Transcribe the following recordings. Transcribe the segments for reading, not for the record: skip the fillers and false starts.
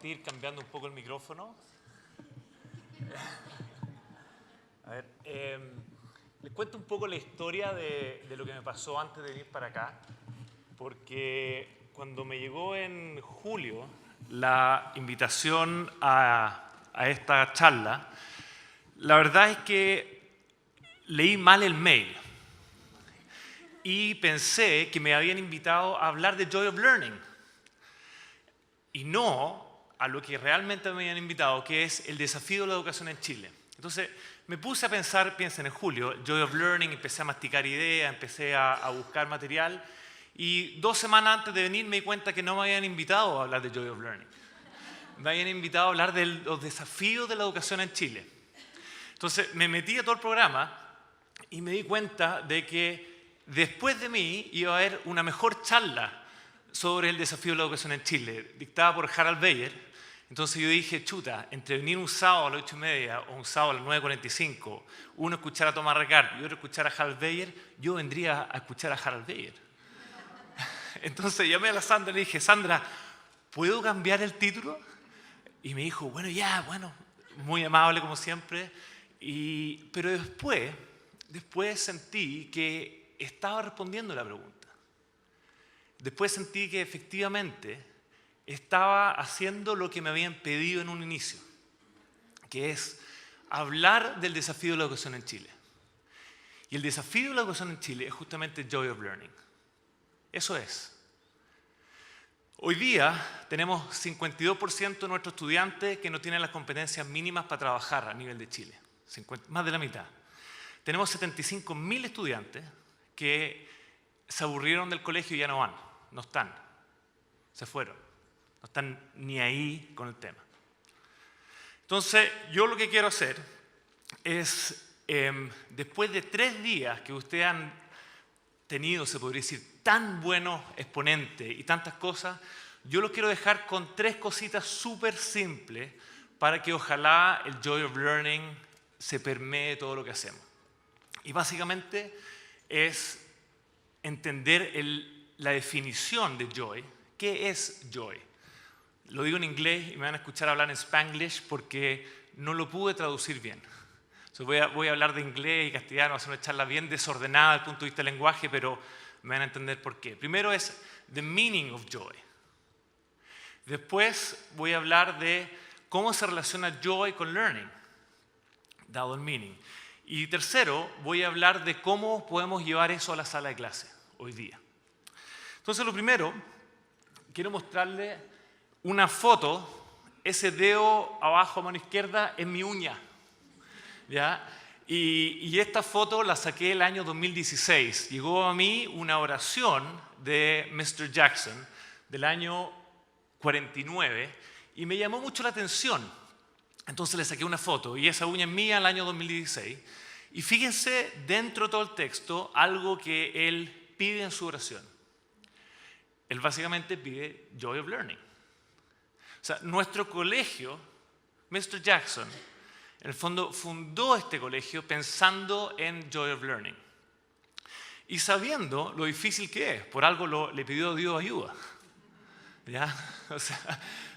partir cambiando un poco el micrófono. A ver, les cuento un poco la historia de lo que me pasó antes de venir para acá, porque cuando me llegó en julio la invitación a esta charla, la verdad es que leí mal el mail y pensé que me habían invitado a hablar de Joy of Learning y no a lo que realmente me habían invitado, que es el desafío de la educación en Chile. Entonces me puse a pensar, piensen en julio, Joy of Learning, empecé a masticar ideas, empecé a buscar material y 2 semanas antes de venir me di cuenta que no me habían invitado a hablar de Joy of Learning. Me habían invitado a hablar de los desafíos de la educación en Chile. Entonces me metí a todo el programa y me di cuenta de que después de mí iba a haber una mejor charla sobre el desafío de la educación en Chile, dictada por Harald Beyer. Entonces yo dije, chuta, entre venir un sábado a las 8:30 o un sábado a las 9:45, uno escuchar a Thomas Ricard y otro escuchar a Harald Beyer, yo vendría a escuchar a Harald Beyer. Entonces llamé a la Sandra y le dije, Sandra, ¿puedo cambiar el título? Y me dijo, bueno, muy amable como siempre. Pero después sentí que estaba respondiendo la pregunta. Después sentí que efectivamente estaba haciendo lo que me habían pedido en un inicio, que es hablar del desafío de la educación en Chile. Y el desafío de la educación en Chile es justamente Joy of Learning. Eso es. Hoy día tenemos 52% de nuestros estudiantes que no tienen las competencias mínimas para trabajar a nivel de Chile. Más de la mitad. Tenemos 75.000 estudiantes que se aburrieron del colegio y ya no van, no están, se fueron, no están ni ahí con el tema. Entonces, yo lo que quiero hacer es, después de 3 días que ustedes han tenido, se podría decir, tan buenos exponentes y tantas cosas, yo los quiero dejar con 3 cositas súper simples para que ojalá el Joy of Learning se permee todo lo que hacemos. Y básicamente es entender la definición de joy. ¿Qué es joy? Lo digo en inglés y me van a escuchar hablar en Spanglish porque no lo pude traducir bien. Voy a hablar de inglés y castellano, va a ser una charla bien desordenada desde el punto de vista del lenguaje, pero me van a entender por qué. Primero es the meaning of joy. Después voy a hablar de cómo se relaciona joy con learning, dado el meaning. Y tercero, voy a hablar de cómo podemos llevar eso a la sala de clase hoy día. Entonces, lo primero, quiero mostrarles una foto. Ese dedo abajo a mano izquierda es mi uña, ¿ya? Y esta foto la saqué el año 2016. Llegó a mí una oración de Mr. Jackson del año 49 y me llamó mucho la atención. Entonces le saqué una foto y esa uña es mía el año 2016. Y fíjense dentro de todo el texto algo que él pide en su oración. Él básicamente pide Joy of Learning. O sea, nuestro colegio, Mr. Jackson, en el fondo fundó este colegio pensando en Joy of Learning. Y sabiendo lo difícil que es, por algo le pidió a Dios ayuda. ¿Ya? O sea,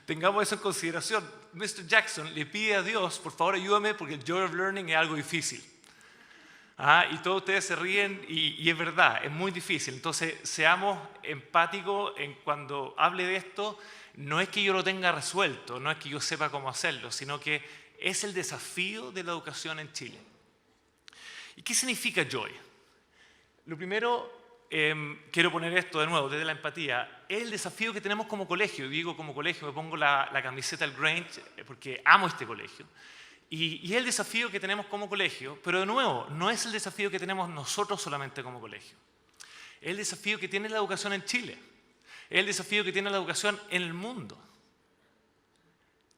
tengamos eso en consideración. Mr. Jackson le pide a Dios, por favor ayúdame porque el Joy of Learning es algo difícil. Y todos ustedes se ríen y es verdad, es muy difícil. Entonces, seamos empáticos en cuando hable de esto. No es que yo lo tenga resuelto, no es que yo sepa cómo hacerlo, sino que es el desafío de la educación en Chile. ¿Y qué significa Joy? Lo primero, quiero poner esto de nuevo, desde la empatía, es el desafío que tenemos como colegio. Digo como colegio, me pongo la camiseta del Grange porque amo este colegio. Y es el desafío que tenemos como colegio, pero de nuevo, no es el desafío que tenemos nosotros solamente como colegio. Es el desafío que tiene la educación en Chile. Es el desafío que tiene la educación en el mundo.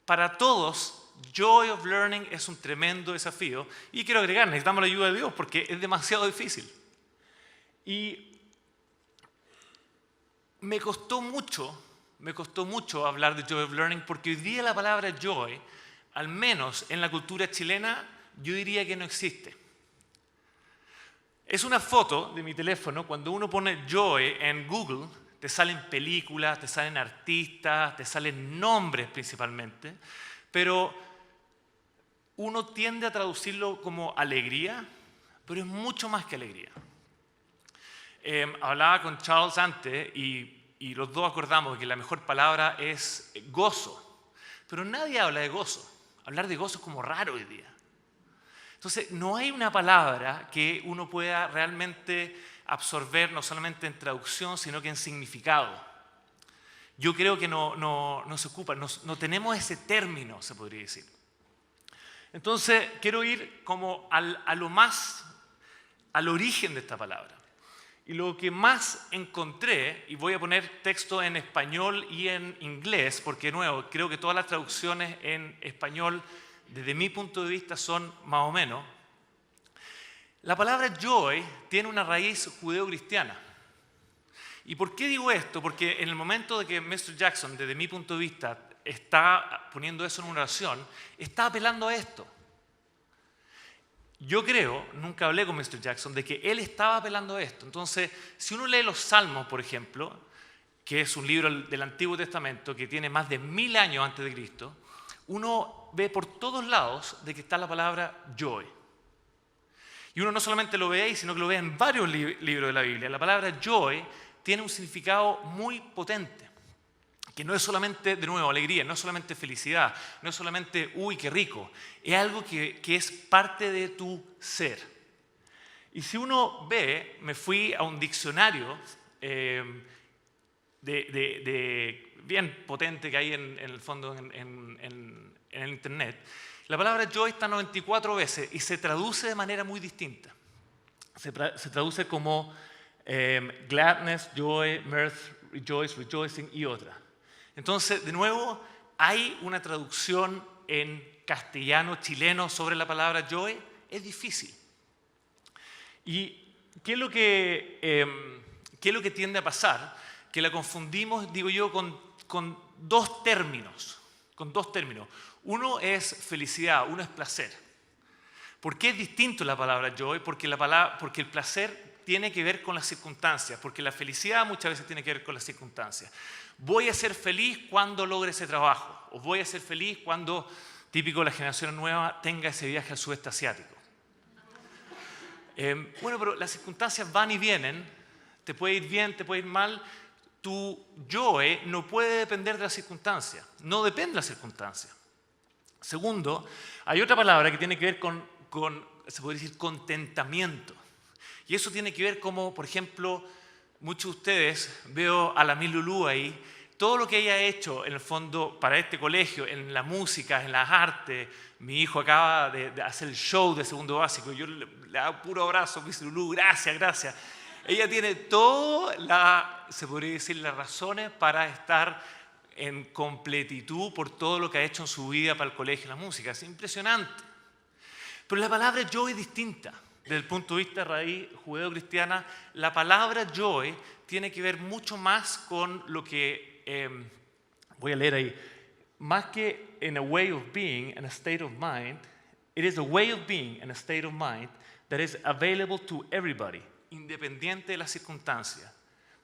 Para todos, Joy of Learning es un tremendo desafío. Y quiero agregar, necesitamos la ayuda de Dios porque es demasiado difícil. Y me costó mucho hablar de Joy of Learning porque hoy día la palabra joy, al menos en la cultura chilena, yo diría que no existe. Es una foto de mi teléfono. Cuando uno pone joy en Google, te salen películas, te salen artistas, te salen nombres principalmente, pero uno tiende a traducirlo como alegría, pero es mucho más que alegría. Hablaba con Charles antes y los dos acordamos que la mejor palabra es gozo, pero nadie habla de gozo. Hablar de gozo es como raro hoy día. Entonces, no hay una palabra que uno pueda realmente absorber no solamente en traducción, sino que en significado. Yo creo que no se ocupa, no tenemos ese término, se podría decir. Entonces, quiero ir como al origen de esta palabra. Y lo que más encontré, y voy a poner texto en español y en inglés, porque de nuevo, creo que todas las traducciones en español, desde mi punto de vista, son más o menos. La palabra joy tiene una raíz judeo-cristiana. ¿Y por qué digo esto? Porque en el momento de que Mr. Jackson, desde mi punto de vista, está poniendo eso en una oración, está apelando a esto. Yo creo, nunca hablé con Mr. Jackson, de que él estaba apelando a esto. Entonces, si uno lee los Salmos, por ejemplo, que es un libro del Antiguo Testamento que tiene más de 1000 años antes de Cristo, uno ve por todos lados de que está la palabra joy. Y uno no solamente lo ve ahí, sino que lo ve en varios libros de la Biblia. La palabra joy tiene un significado muy potente, que no es solamente, de nuevo, alegría, no es solamente felicidad, no es solamente, uy, qué rico, es algo que es parte de tu ser. Y si uno ve, me fui a un diccionario bien potente que hay en el fondo en el internet. La palabra joy está 94 veces y se traduce de manera muy distinta. Se traduce como gladness, joy, mirth, rejoice, rejoicing y otra. Entonces, de nuevo, hay una traducción en castellano, chileno sobre la palabra joy. Es difícil. ¿Y qué es lo que tiende a pasar? Que la confundimos, digo yo, con dos términos. Uno es felicidad, uno es placer. ¿Por qué es distinto la palabra joy? Porque el placer tiene que ver con las circunstancias, porque la felicidad muchas veces tiene que ver con las circunstancias. Voy a ser feliz cuando logre ese trabajo, o voy a ser feliz cuando, típico de la generación nueva, tenga ese viaje al sudeste asiático. Bueno, pero las circunstancias van y vienen, te puede ir bien, te puede ir mal. Tu joy no puede depender de las circunstancias, no depende de las circunstancias. Segundo, hay otra palabra que tiene que ver con se podría decir, contentamiento. Y eso tiene que ver como, por ejemplo, muchos de ustedes, veo a la Milulú ahí, todo lo que ella ha hecho en el fondo para este colegio, en la música, en las artes. Mi hijo acaba de hacer el show de segundo básico, yo le hago puro abrazo, Milulú, gracias. Ella tiene se podría decir, las razones para estar en completitud por todo lo que ha hecho en su vida para el colegio y la música. Es impresionante. Pero la palabra joy es distinta. Desde el punto de vista de raíz judeo-cristiana, la palabra joy tiene que ver mucho más con lo que, voy a leer ahí, más que in a way of being and a state of mind, it is a way of being and a state of mind that is available to everybody, independiente de las circunstancias,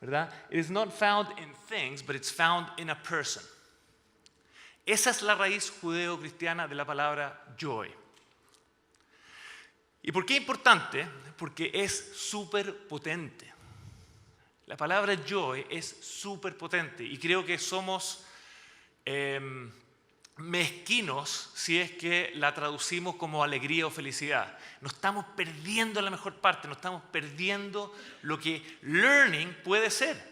¿verdad? It is not found in things, but it's found in a person. Esa es la raíz judeo-cristiana de la palabra joy. ¿Y por qué es importante? Porque es súper potente. La palabra joy es súper potente y creo que somos mezquinos si es que la traducimos como alegría o felicidad. Nos estamos perdiendo la mejor parte, nos estamos perdiendo lo que learning puede ser.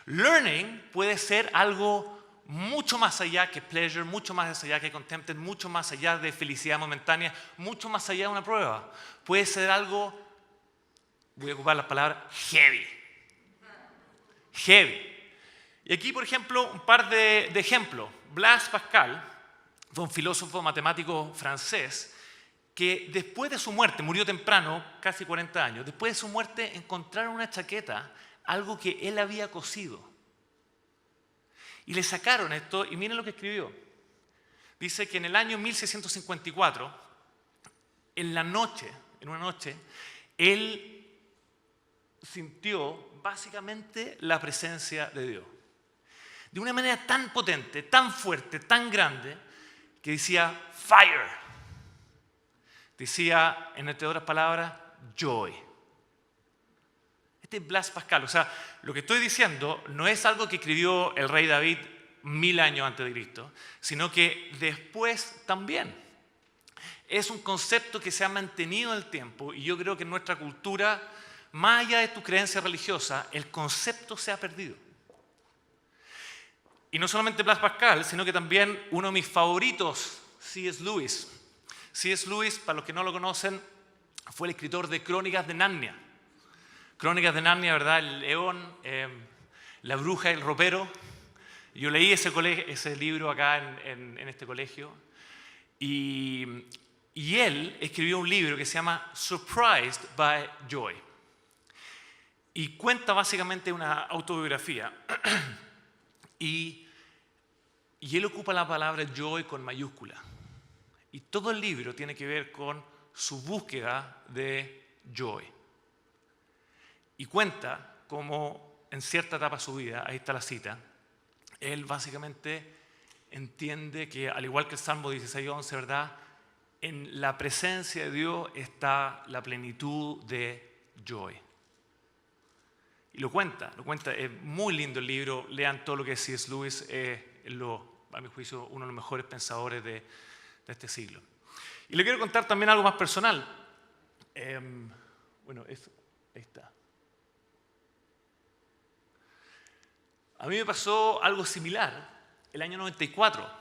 Learning puede ser algo mucho más allá que pleasure, mucho más allá que contempt, mucho más allá de felicidad momentánea, mucho más allá de una prueba. Puede ser algo, voy a ocupar la palabra heavy. Y aquí, por ejemplo, un par de ejemplos. Blaise Pascal fue un filósofo matemático francés que después de su muerte, murió temprano, casi 40 años, después de su muerte encontraron una chaqueta, algo que él había cosido. Y le sacaron esto y miren lo que escribió. Dice que en el año 1654, en una noche, él sintió básicamente la presencia de Dios. De una manera tan potente, tan fuerte, tan grande, que decía fire. Decía, en entre otras palabras, joy. Este es Blas Pascal. O sea, lo que estoy diciendo no es algo que escribió el rey David 1000 años antes de Cristo, sino que después también. Es un concepto que se ha mantenido en el tiempo y yo creo que en nuestra cultura, más allá de tu creencia religiosa, el concepto se ha perdido. Y no solamente Blas Pascal, sino que también uno de mis favoritos, C.S. Lewis. C.S. Lewis, para los que no lo conocen, fue el escritor de Crónicas de Narnia. Crónicas de Narnia, ¿verdad? El león, la bruja y el ropero. Yo leí ese libro acá en este colegio. Y él escribió un libro que se llama Surprised by Joy. Y cuenta básicamente una autobiografía. Y él ocupa la palabra joy con mayúscula. Y todo el libro tiene que ver con su búsqueda de joy. Y cuenta cómo en cierta etapa de su vida, ahí está la cita, él básicamente entiende que, al igual que el Salmo 16:11, ¿verdad?, en la presencia de Dios está la plenitud de joy. Y lo cuenta, es muy lindo el libro, lean todo lo que es C.S. Lewis, a mi juicio, uno de los mejores pensadores de este siglo. Y le quiero contar también algo más personal. Ahí está. A mí me pasó algo similar el año 94.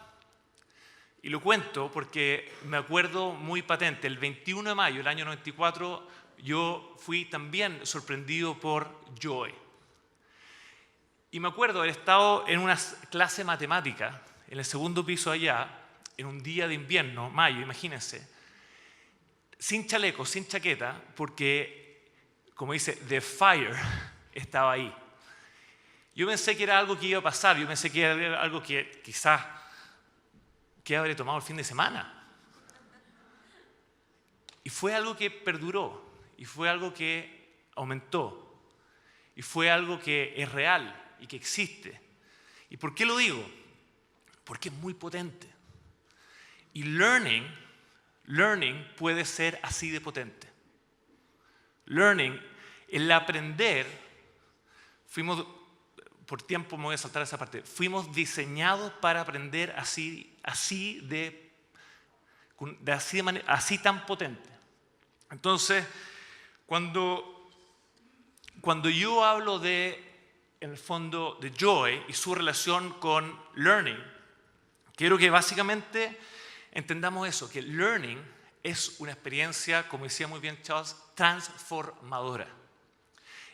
Y lo cuento porque me acuerdo muy patente. El 21 de mayo del año 94 yo fui también sorprendido por joy. Y me acuerdo haber estado en una clase de matemática en el segundo piso allá, en un día de invierno, mayo, imagínense, sin chaleco, sin chaqueta, porque, como dice, the fire estaba ahí. Yo pensé que era algo que iba a pasar, yo pensé que era algo que quizás que habré tomado el fin de semana. Y fue algo que perduró, y fue algo que aumentó, y fue algo que es real y que existe. ¿Y por qué lo digo? Porque es muy potente. Y learning puede ser así de potente. Learning, el aprender, por tiempo me voy a saltar esa parte, fuimos diseñados para aprender así tan potente. Entonces, cuando yo hablo en el fondo, de joy y su relación con learning, quiero que básicamente entendamos eso, que learning es una experiencia, como decía muy bien Charles, transformadora.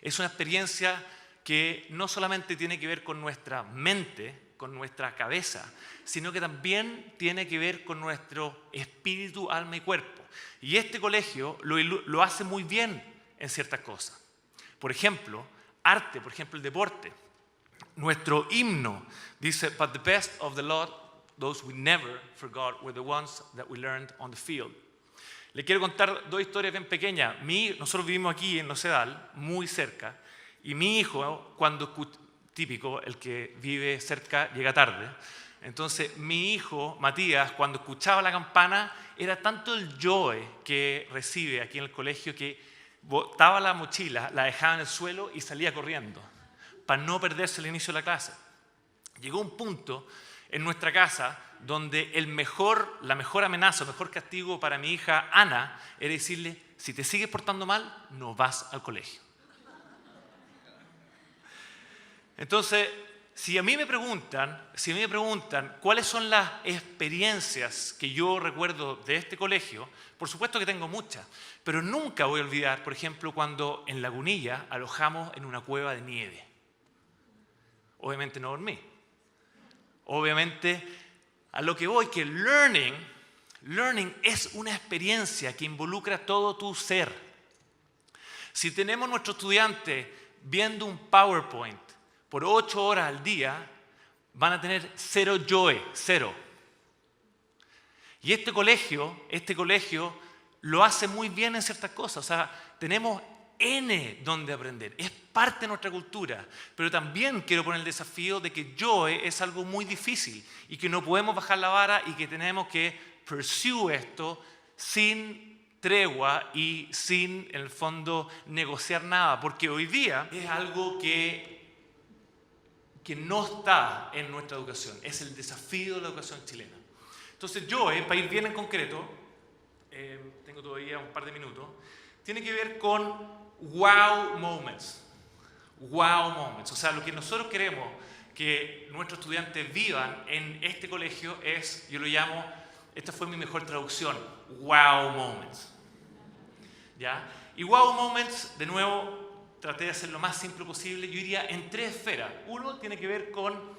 Es una experiencia que no solamente tiene que ver con nuestra mente, con nuestra cabeza, sino que también tiene que ver con nuestro espíritu, alma y cuerpo. Y este colegio lo hace muy bien en ciertas cosas. Por ejemplo, arte, por ejemplo, el deporte. Nuestro himno dice, "But the best of the Lord, those we never forgot, were the ones that we learned on the field." Le quiero contar dos historias bien pequeñas. Nosotros vivimos aquí en Nocedal, muy cerca, y mi hijo, típico, el que vive cerca llega tarde. Entonces, mi hijo, Matías, cuando escuchaba la campana, era tanto el joy que recibe aquí en el colegio que botaba la mochila, la dejaba en el suelo y salía corriendo para no perderse el inicio de la clase. Llegó un punto en nuestra casa donde la mejor amenaza, el mejor castigo para mi hija Ana era decirle, si te sigues portando mal, no vas al colegio. Entonces, si a mí me preguntan cuáles son las experiencias que yo recuerdo de este colegio, por supuesto que tengo muchas, pero nunca voy a olvidar, por ejemplo, cuando en Lagunilla alojamos en una cueva de nieve. Obviamente no dormí. Obviamente, a lo que voy, que learning es una experiencia que involucra todo tu ser. Si tenemos nuestros estudiantes viendo un PowerPoint por 8 horas al día, van a tener cero joy, cero. Y este colegio lo hace muy bien en ciertas cosas. O sea, tenemos N donde aprender, es parte de nuestra cultura, pero también quiero poner el desafío de que Joy es algo muy difícil y que no podemos bajar la vara y que tenemos que pursue esto sin tregua y sin, en el fondo, negociar nada, porque hoy día es algo que no está en nuestra educación, es el desafío de la educación chilena. Entonces Joy, para ir bien en concreto, tengo todavía un par de minutos, tiene que ver con wow moments. Wow moments. O sea, lo que nosotros queremos que nuestros estudiantes vivan en este colegio es, yo lo llamo, esta fue mi mejor traducción, wow moments. ¿Ya? Y wow moments, de nuevo, traté de hacer lo más simple posible. Yo iría en 3 esferas. Uno tiene que ver con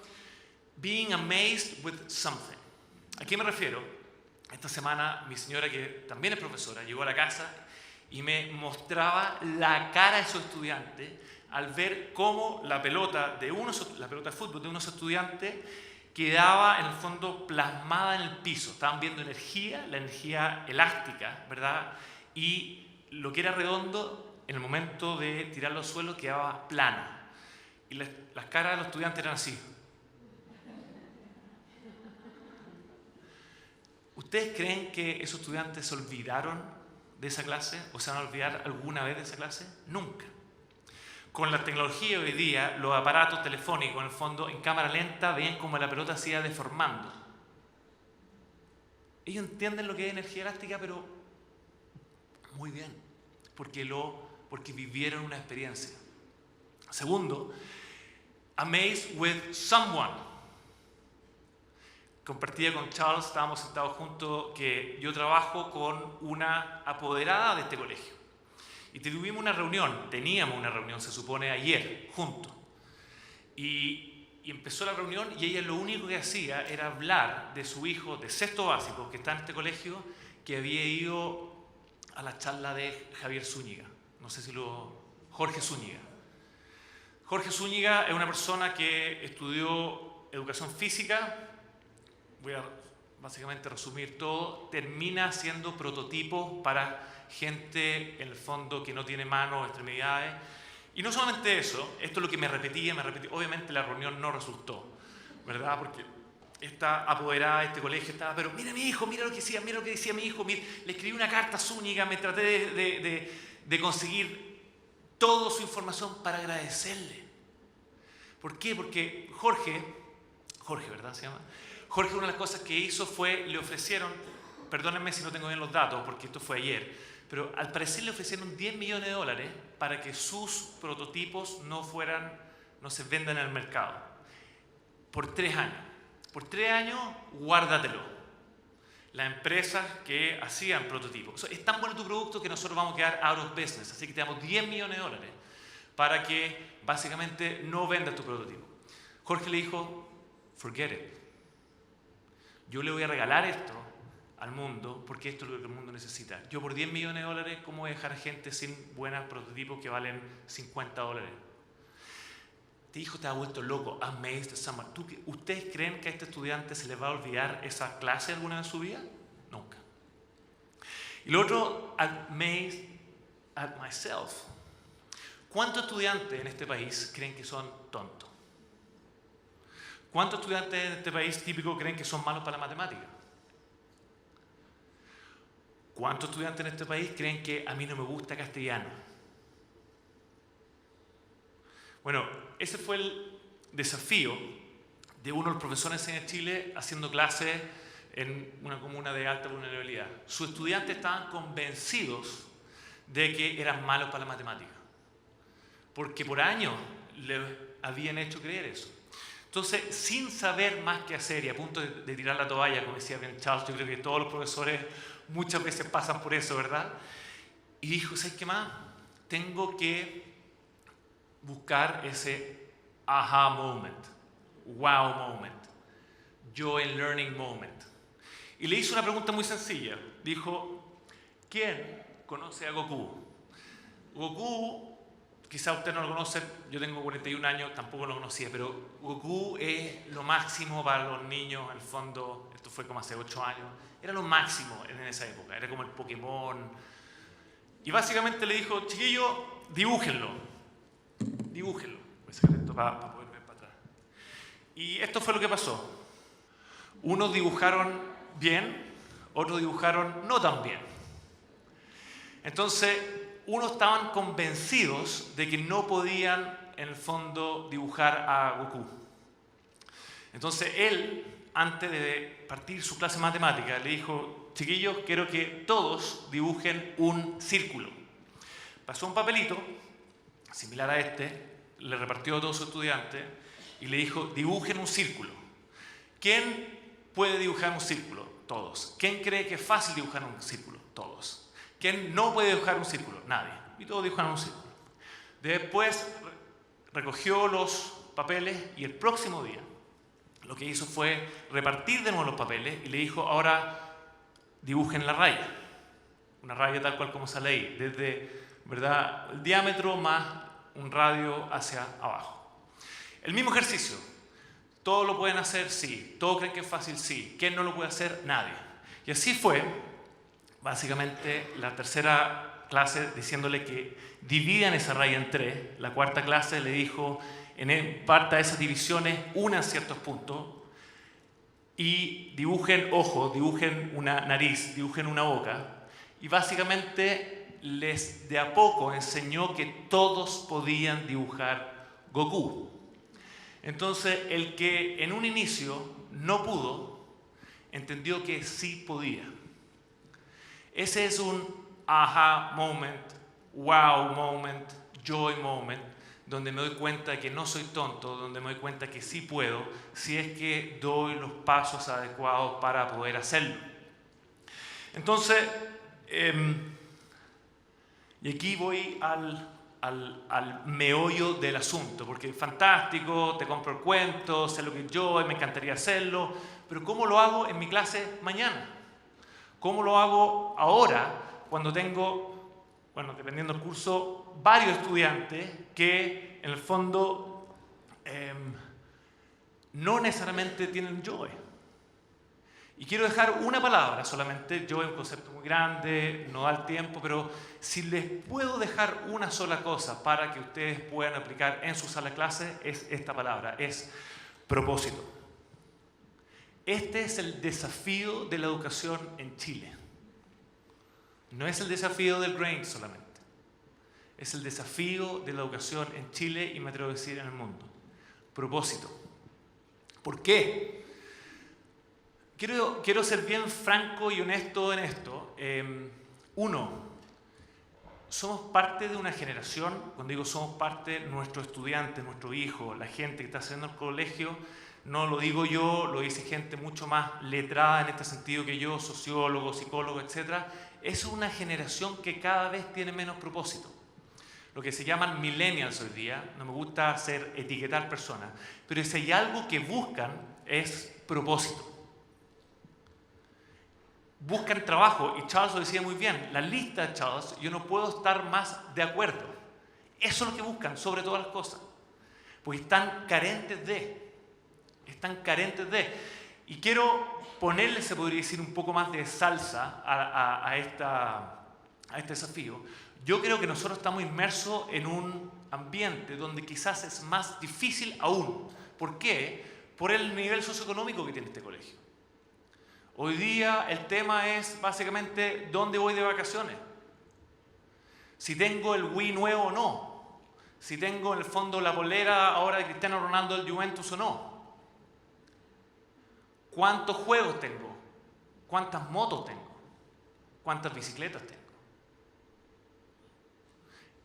being amazed with something. ¿A qué me refiero? Esta semana mi señora, que también es profesora, llegó a la casa y me mostraba la cara de su estudiante al ver cómo la pelota de fútbol de unos estudiantes quedaba en el fondo plasmada en el piso. Estaban viendo energía, la energía elástica, ¿verdad? Y lo que era redondo, en el momento de tirarlo al suelo, quedaba plano. Y las caras de los estudiantes eran así. ¿Ustedes creen que esos estudiantes se olvidaron de esa clase o se van a olvidar alguna vez de esa clase? Nunca. Con la tecnología hoy día, los aparatos telefónicos, en el fondo, en cámara lenta, ven cómo la pelota se iba deformando. Ellos entienden lo que es energía elástica, pero muy bien, porque vivieron una experiencia. Segundo, amazed with someone. Compartía con Charles, estábamos sentados juntos, que yo trabajo con una apoderada de este colegio. Y teníamos una reunión, se supone, ayer, juntos. Y empezó la reunión y ella lo único que hacía era hablar de su hijo de sexto básico, que está en este colegio, que había ido a la charla de Javier Zúñiga. Jorge Zúñiga. Jorge Zúñiga es una persona que estudió educación física. Voy a básicamente resumir todo. Termina siendo prototipo para gente, en el fondo, que no tiene manos o extremidades. Y no solamente eso, esto es lo que me repetía. Obviamente la reunión no resultó, ¿verdad? Porque esta apoderada de este colegio estaba, pero mira a mi hijo, mira lo que decía mi hijo, mira, le escribí una carta a Zúñiga, me traté de conseguir toda su información para agradecerle. ¿Por qué? Porque Jorge, ¿verdad? Se llama. Jorge, una de las cosas que hizo fue, le ofrecieron, perdónenme si no tengo bien los datos, porque esto fue ayer, pero al parecer le ofrecieron $10 millones para que sus prototipos no se vendan en el mercado. Por 3 años. Por 3 años, guárdatelo. Las empresas que hacían prototipos. Es tan bueno tu producto que nosotros vamos a quedar out of business. Así que te damos $10 millones para que básicamente no vendas tu prototipo. Jorge le dijo, forget it. Yo le voy a regalar esto al mundo porque esto es lo que el mundo necesita. Yo por $10 millones, ¿cómo voy a dejar a gente sin buenos prototipos que valen $50? Este hijo te ha vuelto loco. Amazed someone. ¿Ustedes creen que a este estudiante se le va a olvidar esa clase alguna vez en su vida? Nunca. Y lo otro, amazed at myself. ¿Cuántos estudiantes en este país creen que son tontos? ¿Cuántos estudiantes en este país típico creen que son malos para la matemática? ¿Cuántos estudiantes en este país creen que a mí no me gusta castellano? Bueno, ese fue el desafío de uno de los profesores en Chile haciendo clases en una comuna de alta vulnerabilidad. Sus estudiantes estaban convencidos de que eran malos para la matemática, porque por años les habían hecho creer eso. Entonces, sin saber más qué hacer y a punto de tirar la toalla, como decía Ben Charles, yo creo que todos los profesores muchas veces pasan por eso, ¿verdad? Y dijo, ¿sabes qué más? Tengo que buscar ese aha moment, wow moment, joy learning moment. Y le hizo una pregunta muy sencilla. Dijo, ¿quién conoce a Goku? Goku, quizá usted no lo conoce, yo tengo 41 años, tampoco lo conocía, pero Goku es lo máximo para los niños, en el fondo, esto fue como hace 8 años, era lo máximo en esa época, era como el Pokémon. Y básicamente le dijo, chiquillo, dibújenlo. Dibújenlo. Voy a sacar esto para poder ver para atrás. Y esto fue lo que pasó. Unos dibujaron bien, otros dibujaron no tan bien. Entonces, unos estaban convencidos de que no podían, en el fondo, dibujar a Goku. Entonces, él, antes de partir su clase de matemática, le dijo: chiquillos, quiero que todos dibujen un círculo. Pasó un papelito, similar a este, le repartió a todos sus estudiantes y le dijo: dibujen un círculo. ¿Quién puede dibujar un círculo? Todos. ¿Quién cree que es fácil dibujar un círculo? Todos. ¿Quién no puede dibujar un círculo? Nadie. Y todos dibujaron un círculo. Después recogió los papeles y el próximo día lo que hizo fue repartir de nuevo los papeles y le dijo: ahora dibujen la raya. Una raya tal cual como sale ahí, desde, ¿verdad?, el diámetro más un radio hacia abajo. El mismo ejercicio. ¿Todos lo pueden hacer? Sí. ¿Todos creen que es fácil? Sí. ¿Quién no lo puede hacer? Nadie. Y así fue, básicamente, la tercera clase diciéndole que dividan esa raya en tres. La cuarta clase le dijo: en parte de esas divisiones, unan ciertos puntos y dibujen ojos, dibujen una nariz, dibujen una boca. Y básicamente les de a poco enseñó que todos podían dibujar Goku. Entonces, el que en un inicio no pudo, entendió que sí podía. Ese es un aha moment, wow moment, joy moment, donde me doy cuenta de que no soy tonto, donde me doy cuenta que sí puedo, si es que doy los pasos adecuados para poder hacerlo. Entonces, y aquí voy al meollo del asunto, porque es fantástico, te compro el cuento, sé lo que yo, me encantaría hacerlo, pero ¿cómo lo hago en mi clase mañana? ¿Cómo lo hago ahora cuando tengo, bueno, dependiendo del curso, varios estudiantes que en el fondo no necesariamente tienen joy? Y quiero dejar una palabra solamente. Joy es un concepto muy grande, no da el tiempo, pero si les puedo dejar una sola cosa para que ustedes puedan aplicar en su sala de clase, es esta palabra, es propósito. Este es el desafío de la educación en Chile. No es el desafío del Grange solamente. Es el desafío de la educación en Chile y me atrevo a decir en el mundo. Propósito. ¿Por qué? Quiero ser bien franco y honesto en esto. Uno, somos parte de una generación, cuando digo somos parte, nuestros estudiantes, nuestro hijo, la gente que está haciendo el colegio, no lo digo yo, lo dice gente mucho más letrada en este sentido que yo, sociólogos, psicólogos, etc. Es una generación que cada vez tiene menos propósito. Lo que se llaman millennials hoy día, no me gusta etiquetar personas, pero si hay algo que buscan es propósito. Buscan trabajo, y Charles lo decía muy bien, la lista de Charles, yo no puedo estar más de acuerdo. Eso es lo que buscan, sobre todas las cosas. Pues están carentes de. Y quiero ponerle, se podría decir, un poco más de salsa a este desafío. Yo creo que nosotros estamos inmersos en un ambiente donde quizás es más difícil aún. ¿Por qué? Por el nivel socioeconómico que tiene este colegio. Hoy día el tema es básicamente dónde voy de vacaciones. Si tengo el Wii nuevo o no. Si tengo en el fondo la polera ahora de Cristiano Ronaldo del Juventus o no. ¿Cuántos juegos tengo? ¿Cuántas motos tengo? ¿Cuántas bicicletas tengo?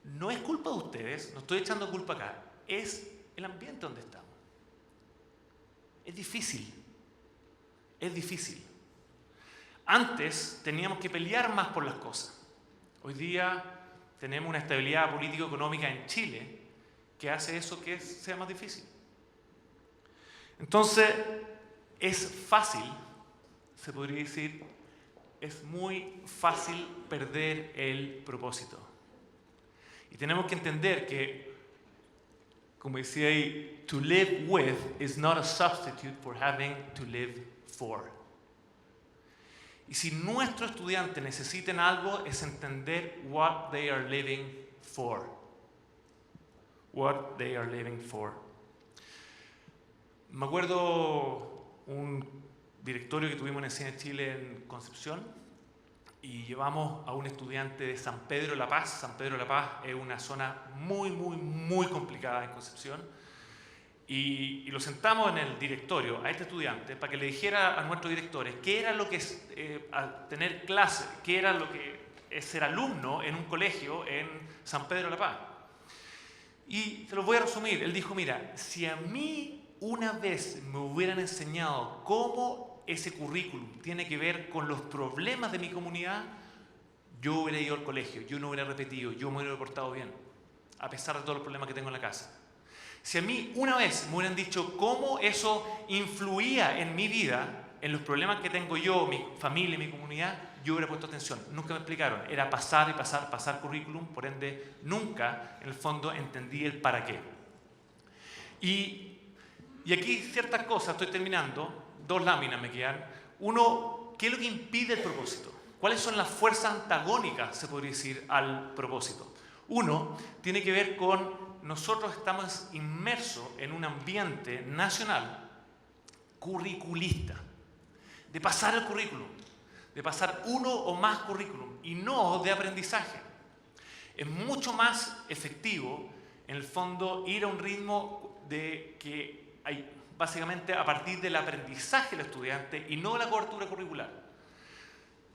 No es culpa de ustedes, no estoy echando culpa acá, es el ambiente donde estamos. Es difícil. Antes teníamos que pelear más por las cosas. Hoy día tenemos una estabilidad político-económica en Chile que hace eso que sea más difícil. Entonces, es fácil, se podría decir, es muy fácil perder el propósito. Y tenemos que entender que, como decía ahí, to live with is not a substitute for having to live for. Y si nuestros estudiantes necesitan algo, es entender what they are living for. what they are living for. Me acuerdo un directorio que tuvimos en el Cine Chile en Concepción y llevamos a un estudiante de San Pedro de la Paz. San Pedro de la Paz es una zona muy complicada en Concepción. Y lo sentamos en el directorio a este estudiante para que le dijera a nuestros directores qué era lo que es tener clase, qué era lo que es ser alumno en un colegio en San Pedro de la Paz. Y se los voy a resumir. Él dijo, mira, si a mí una vez me hubieran enseñado cómo ese currículum tiene que ver con los problemas de mi comunidad, yo hubiera ido al colegio, yo no hubiera repetido, yo me hubiera portado bien, a pesar de todos los problemas que tengo en la casa. Si a mí una vez me hubieran dicho cómo eso influía en mi vida, en los problemas que tengo yo, mi familia, mi comunidad, yo hubiera puesto atención. Nunca me explicaron. Era pasar y pasar currículum, por ende, nunca, en el fondo, entendí el para qué. Y aquí ciertas cosas, estoy terminando, 2 láminas me quedan. Uno, ¿qué es lo que impide el propósito? ¿Cuáles son las fuerzas antagónicas, se podría decir, al propósito? Uno, tiene que ver con nosotros estamos inmersos en un ambiente nacional curriculista, de pasar el currículum, de pasar uno o más currículum y no de aprendizaje. Es mucho más efectivo, en el fondo, ir a un ritmo de que hay, básicamente a partir del aprendizaje del estudiante y no de la cobertura curricular.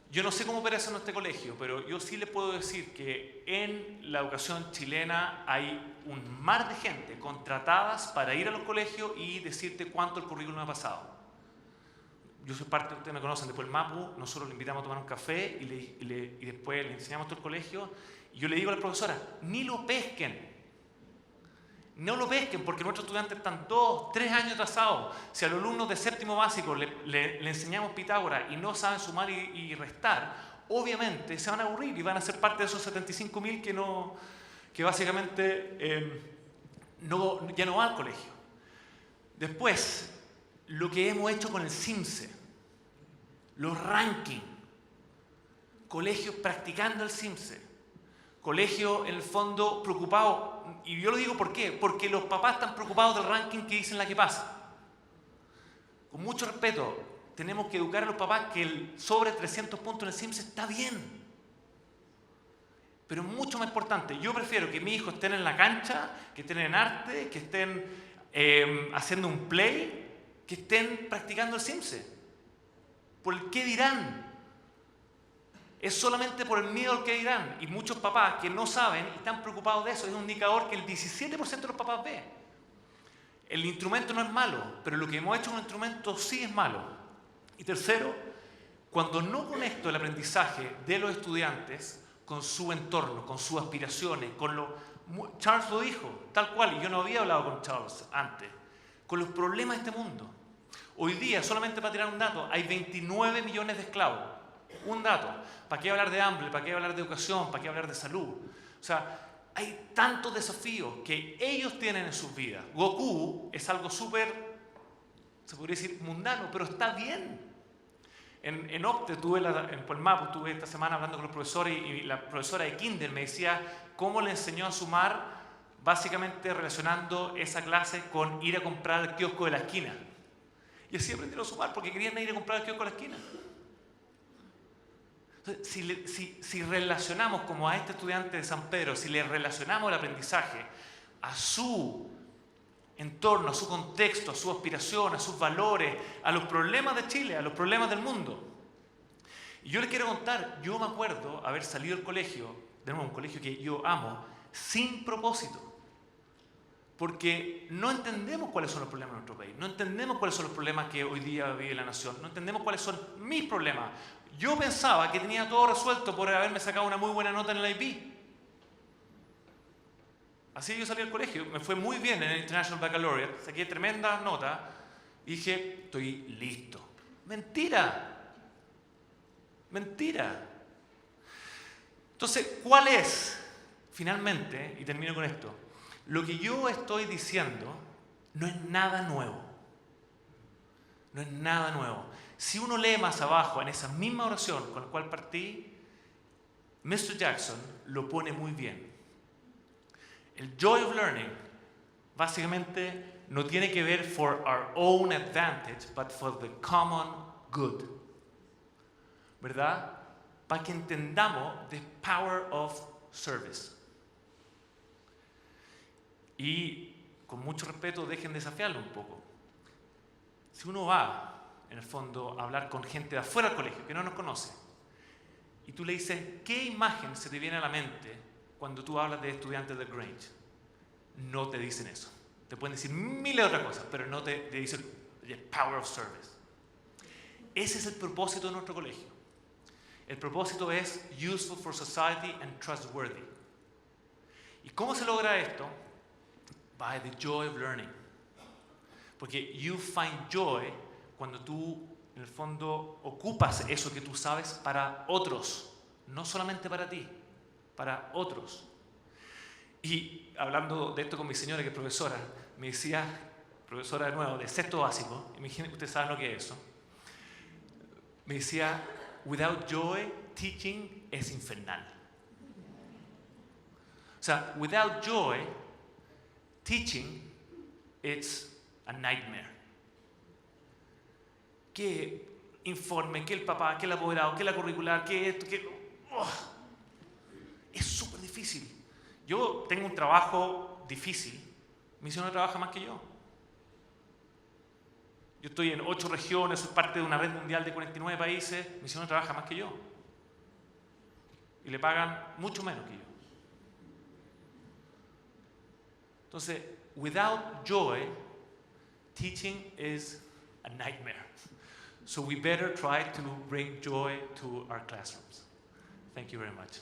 Yo no sé cómo opera eso en este colegio, pero yo sí les puedo decir que en la educación chilena hay un mar de gente contratadas para ir a los colegios y decirte cuánto el currículum ha pasado. Yo soy parte, ustedes me conocen, después el MAPU, nosotros le invitamos a tomar un café y después le enseñamos todo el colegio. Y yo le digo a la profesora, ni lo pesquen. No lo pesquen porque nuestros estudiantes están 2, 3 años atrasados. Si a los alumnos de 7º básico le enseñamos Pitágoras y no saben sumar y restar, obviamente se van a aburrir y van a ser parte de esos 75.000 que básicamente ya no van al colegio. Después, lo que hemos hecho con el CIMSE, los rankings, colegios practicando el CIMSE, colegios en el fondo preocupados. Y yo lo digo ¿por qué? Porque los papás están preocupados del ranking que dicen la que pasa. Con mucho respeto, tenemos que educar a los papás que el sobre 300 puntos en el CIMSE está bien. Pero es mucho más importante. Yo prefiero que mis hijos estén en la cancha, que estén en arte, que estén haciendo un play, que estén practicando el CIMSE. ¿Por el qué dirán? Es solamente por el miedo al que dirán. Y muchos papás que no saben y están preocupados de eso. Es un indicador que el 17% de los papás ve. El instrumento no es malo, pero lo que hemos hecho con el instrumento sí es malo. Y tercero, cuando no conecto el aprendizaje de los estudiantes con su entorno, con sus aspiraciones, Charles lo dijo, tal cual, y yo no había hablado con Charles antes, con los problemas de este mundo. Hoy día, solamente para tirar un dato, hay 29 millones de esclavos. Un dato. ¿Para qué hablar de hambre? ¿Para qué hablar de educación? ¿Para qué hablar de salud? O sea, hay tantos desafíos que ellos tienen en sus vidas. Goku es algo súper, se podría decir, mundano, pero está bien. En Opte, en Polmapu, estuve esta semana hablando con los profesores y la profesora de Kinder me decía cómo le enseñó a sumar, básicamente relacionando esa clase con ir a comprar al kiosco de la esquina. Y así aprendieron a sumar porque querían ir a comprar al kiosco de la esquina. Si relacionamos como a este estudiante de San Pedro, si le relacionamos el aprendizaje a su entorno, a su contexto, a su aspiración, a sus valores, a los problemas de Chile, a los problemas del mundo. Y yo les quiero contar, yo me acuerdo haber salido del colegio, de nuevo un colegio que yo amo, sin propósito. Porque no entendemos cuáles son los problemas de nuestro país, no entendemos cuáles son los problemas que hoy día vive la nación, no entendemos cuáles son mis problemas. Yo pensaba que tenía todo resuelto por haberme sacado una muy buena nota en el IB. Así yo salí del colegio, me fue muy bien en el International Baccalaureate, saqué tremenda nota y dije, estoy listo. ¡Mentira! ¡Mentira! Entonces, ¿cuál es, finalmente, y termino con esto, lo que yo estoy diciendo no es nada nuevo. No es nada nuevo. Si uno lee más abajo, en esa misma oración con la cual partí, Mr. Jackson lo pone muy bien. El joy of learning básicamente no tiene que ver for our own advantage, but for the common good. ¿Verdad? Para que entendamos the power of service. Y con mucho respeto, dejen desafiarlo un poco. Si uno va, en el fondo, a hablar con gente de afuera del colegio, que no nos conoce, y tú le dices, ¿qué imagen se te viene a la mente cuando tú hablas de estudiantes de Grange? No te dicen eso. Te pueden decir miles de otras cosas, pero no te dicen the power of service. Ese es el propósito de nuestro colegio. El propósito es useful for society and trustworthy. ¿Y cómo se logra esto? By the joy of learning. Porque you find joy cuando tú, en el fondo, ocupas eso que tú sabes para otros. No solamente para ti, para otros. Y hablando de esto con mi señora, que es profesora, me decía, profesora de nuevo, de sexto básico, imagínense, ustedes saben lo que es eso, me decía, without joy, teaching es infernal. O sea, without joy, teaching, it's a nightmare. ¿Qué informe, qué el papá, qué el apoderado, qué la curricular, qué esto, qué... Es súper difícil. Yo tengo un trabajo difícil. Mi señora trabaja más que yo. Yo estoy en 8 regiones, soy parte de una red mundial de 49 países. Mi señora trabaja más que yo. Y le pagan mucho menos que yo. Entonces, without joy, teaching is a nightmare. So we better try to bring joy to our classrooms. Thank you very much.